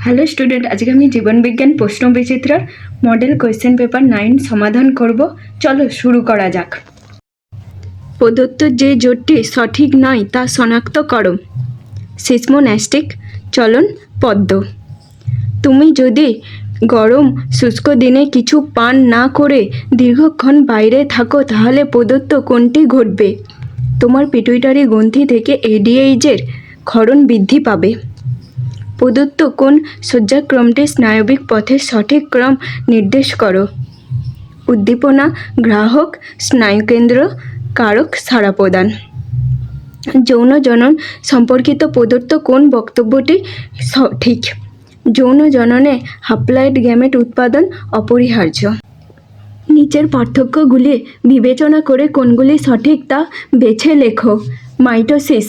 Hello student, আজকে আমি জীবন বিজ্ঞান প্রশ্ন বিচিত্রার মডেল কোয়েশ্চেন পেপার 9 সমাধান করব। চলো শুরু করা যাক। প্রদত্ত যে জোটটি সঠিক নয় তা শনাক্ত করো। সিসমোন্যাস্টিক চলন পদ্ম। তুমি যদি গরম শুষ্ক দিনে কিছু পান না করে দীর্ঘক্ষণ বাইরে থাকো তাহলে প্রদত্ত কোনটি ঘটবে? তোমার পিটুইটারি গ্রন্থি থেকে এডিএইচের ক্ষরণ বৃদ্ধি পাবে। প্রদত্ত কোন সজ্জাক্রমটি স্নায়বিক পথের সঠিক ক্রম নির্দেশ করো? উদ্দীপনা, গ্রাহক, স্নায়ুকেন্দ্র, কারক, সাড়া প্রদান। যৌন জনন সম্পর্কিত প্রদত্ত কোন বক্তব্যটি সঠিক? যৌন জননে হ্যাপ্লয়েড গ্যামেট উৎপাদন অপরিহার্য। নিচের পার্থক্যগুলি বিবেচনা করে কোনগুলি সঠিক তা বেছে লেখো। মাইটোসিস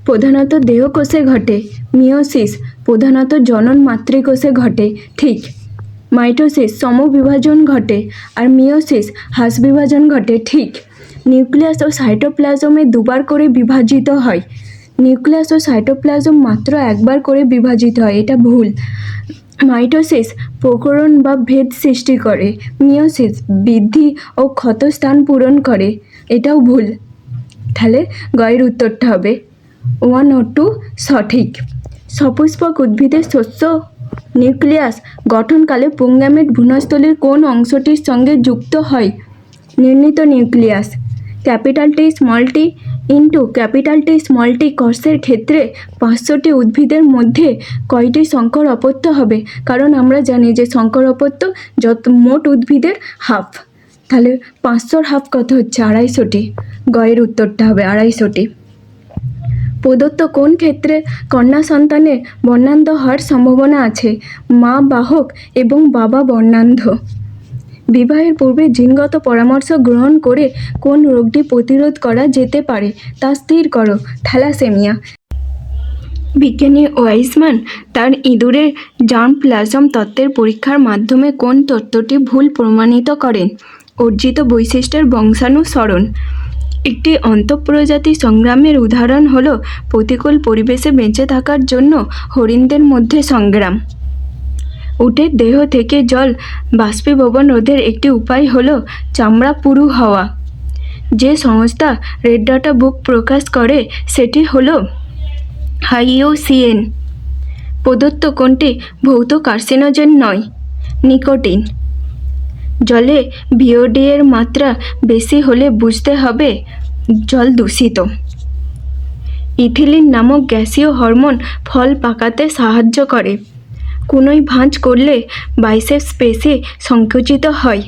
প্রধানত দেহকোষে ঘটে, মিওসিস প্রধানত জনন মাতৃকোষে ঘটে। ঠিক। মাইটোসিস সমবিভাজন ঘটে আর মিওসিস হ্রাস বিভাজন ঘটে। ঠিক। নিউক্লিয়াস ও সাইটোপ্লাজমে দুবার করে বিভাজিত হয়। নিউক্লিয়াস ও সাইটোপ্লাজম মাত্র একবার করে বিভাজিত হয়, এটা ভুল। মাইটোসিস প্রকরণ বা ভেদ সৃষ্টি করে, মিওসিস বৃদ্ধি ও ক্ষতস্থান পূরণ করে, এটাও ভুল। তাহলে গয়ের উত্তরটা হবে 1 ও 2 সঠিক। সপুষ্পক উদ্ভিদের শস্য নিউক্লিয়াস গঠনকালে পুংগ্যামেট ভ্রূণস্থলীর কোন অংশটির সঙ্গে যুক্ত হয়? নির্ণীত nucleus. Capital T small tea into capital T small tea কোষের ক্ষেত্রে 500টি উদ্ভিদের মধ্যে কয়টি সংকর অপত্য হবে? কারণ আমরা জানি যে সংকর অপত্য যত মোট উদ্ভিদের হাফ, তাহলে 500-র হাফ কত হচ্ছে? 250টি। গয়ের উত্তরটা হবে 250টি। প্রদত্ত কোন ক্ষেত্রে কন্যা সন্তানের বর্ণান্ধ হওয়ার সম্ভাবনা আছে? মা বাহক এবং বাবা বর্ণান্ধ। বিবাহের পূর্বে জিনগত পরামর্শ গ্রহণ করে কোন রোগটি প্রতিরোধ করা যেতে পারে তা স্থির করো। থ্যালাসেমিয়া। বিজ্ঞানী ওয়াইসম্যান তার ইঁদুরের জার্ম প্লাজম তত্ত্বের পরীক্ষার মাধ্যমে কোন তত্ত্বটি ভুল প্রমাণিত করেন? অর্জিত বৈশিষ্ট্যের বংশানুসরণ। একটি আন্তঃপ্রজাতি সংগ্রামের উদাহরণ হলো প্রতিকূল পরিবেশে বেঁচে থাকার জন্য হরিণদের মধ্যে সংগ্রাম। উটের দেহ থেকে জল বাষ্পীভবন রোধের একটি উপায় হলো চামড়া পুরু হওয়া। যে সংস্থা রেড ডাটা বুক প্রকাশ করে সেটি হলো IUCN। প্রদত্ত কোনটি ভৌত কার্সিনোজেন নয়? নিকোটিন। জলে VOD এর মাত্রা বেশি হলে বুঝতে হবে জল দূষিত। ইথিলিন নামক গ্যাসীয় হরমোন ফল পাকাতে সাহায্য করে। কোনোই ভাঁজ করলে বাইসেপস পেশি সংকুচিত হয়।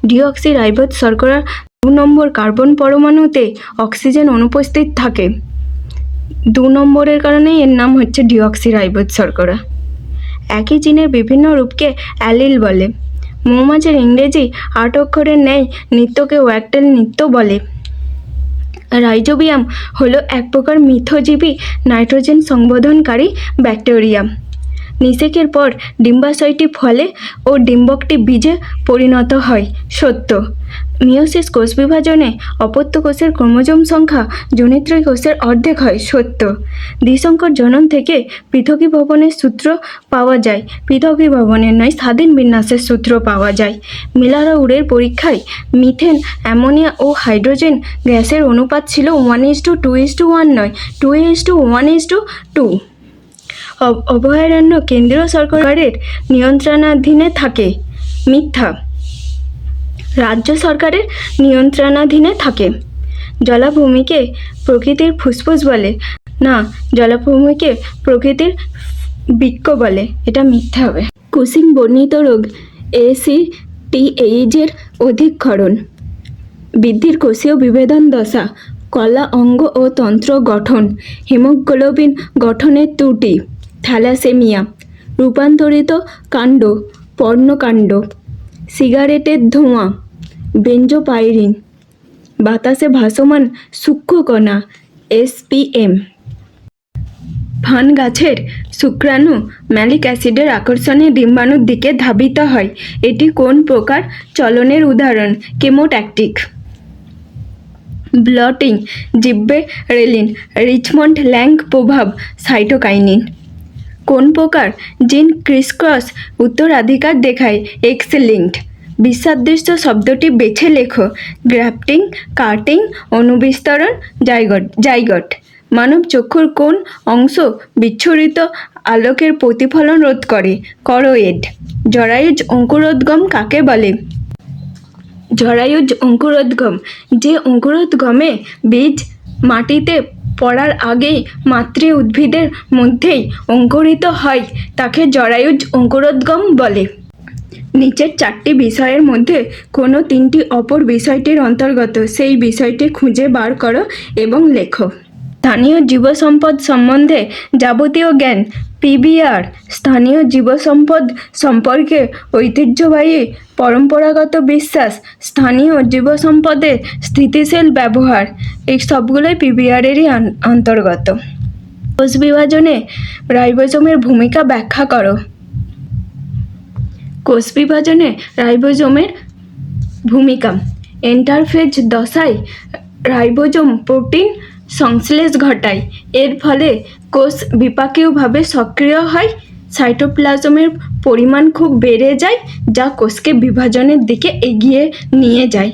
ডিঅক্সিরাইবোজ শর্করার 2 নম্বর কার্বন পরমাণুতে অক্সিজেন অনুপস্থিত থাকে। 2 নম্বরের কারণেই এর নাম হচ্ছে ডিঅক্সিরাইবোজ শর্করা। একই জিনের বিভিন্ন রূপকে অ্যালিল বলে। মৌমাছির ইংরেজি 8 অক্ষরের ন্যায় নৃত্যকে ওয়াক্টেল নৃত্য বলে। রাইজোবিয়াম হলো এক প্রকার মিথজীবী নাইট্রোজেন সংবধনকারী ব্যাকটেরিয়া। নিষেকের পর ডিম্বাশয়টি ফলে ও ডিম্বকটি বীজে পরিণত হয়। সত্য। মিওসিস কোষ বিভাজনে অপত্য কোষের ক্রোমোজোম সংখ্যা জনিত্রী কোষের অর্ধেক হয়। সত্য। দ্বিসংকর জনন থেকে পৃথকীভবনের সূত্র পাওয়া যায়, পৃথকীভবনের নয় স্বাধীন বিন্যাসের সূত্র পাওয়া যায়। মিলার ও উরের পরীক্ষায় মিথেন, অ্যামোনিয়া ও হাইড্রোজেন গ্যাসের অনুপাত ছিল 1:2:1 নয়, 2:1:2। অভয়ারণ্য কেন্দ্রীয় সরকারের নিয়ন্ত্রণাধীনে থাকে। মিথ্যা। রাজ্য সরকারের নিয়ন্ত্রণাধীনে থাকে। জলাভূমিকে প্রকৃতির ফুসফুস বলে না, জলাভূমিকে প্রকৃতির বৃক্ক বলে, এটা মিথ্যা হবে। কুসিং বর্ণিত রোগ ACTH এর অধিক্ষরণ। বৃদ্ধির কোষীয় বিভেদন দশা। কলা অঙ্গ ও তন্ত্র গঠন। হিমোগ্লোবিন গঠনের ত্রুটি। থ্যালাসেমিয়া। রূপান্তরিত কাণ্ড, পর্ণকাণ্ড। সিগারেটের ধোঁয়া। বেঞ্জোপাইরিন। বাতাসে ভাসমান সূক্ষ্মকণা। SPM। ফান গাছের শুক্রাণু ম্যালিক অ্যাসিডের আকর্ষণে ডিম্বাণুর দিকে ধাবিত হয়। এটি কোন প্রকার চলনের উদাহরণ? কেমোট্যাকটিক। ব্লটিং, জিব্বেরেলিন, রিচমন্ড ল্যাং প্রভাব, সাইটোকাইনিন। কোন প্রকার জিন ক্রিসক্রস উত্তরাধিকার দেখায়? X linked. বিসাদৃশ্য শব্দটি বেছে লেখো। গ্রাফটিং, কাটিং, অনুবিস্তরণ, জাইগট। মানব চক্ষুর কোন অংশ বিচ্ছুরিত আলোকের প্রতিফলন রোধ করে? করোয়েড। জরায়ুজ অঙ্কুরোদ্গম কাকে বলে? জরায়ুজ অঙ্কুরোদ্গম যে অঙ্কুরোদ্গমে বীজ মাটিতে পড়ার আগেই মাতৃ উদ্ভিদের মধ্যেই অঙ্কুরিত হয় তাকে জরায়ুজ অঙ্কুরোদ্গম বলে। নিচের 4টি বিষয়ের মধ্যে কোনো 3টি অপর বিষয়টির অন্তর্গত, সেই বিষয়টি খুঁজে বার করো এবং লেখো। স্থানীয় জীবসম্পদ সম্বন্ধে যাবতীয় জ্ঞান। পিবিআর স্থানীয় জীবসম্পদ সম্পর্কে ঐতিহ্যবাহী পরম্পরাগত বিশ্বাস, স্থানীয় জীবসম্পদের স্থিতিশীল ব্যবহার, এই সবগুলোই পিবিআরেরই অন্তর্গত। কোষ বিভাজনে রাইবোজোমের ভূমিকা ব্যাখ্যা করো। কোষ বিভাজনে রাইবোজোমের ভূমিকা। ইন্টারফেজ দশায় রাইবোজোম প্রোটিন সংশ্লেষ ঘটায়। এর ফলে কোষ বিপাকীয়ভাবে সক্রিয় হয়। সাইটোপ্লাজমের পরিমাণ খুব বেড়ে যায় যা কোষকে বিভাজনের দিকে এগিয়ে নিয়ে যায়।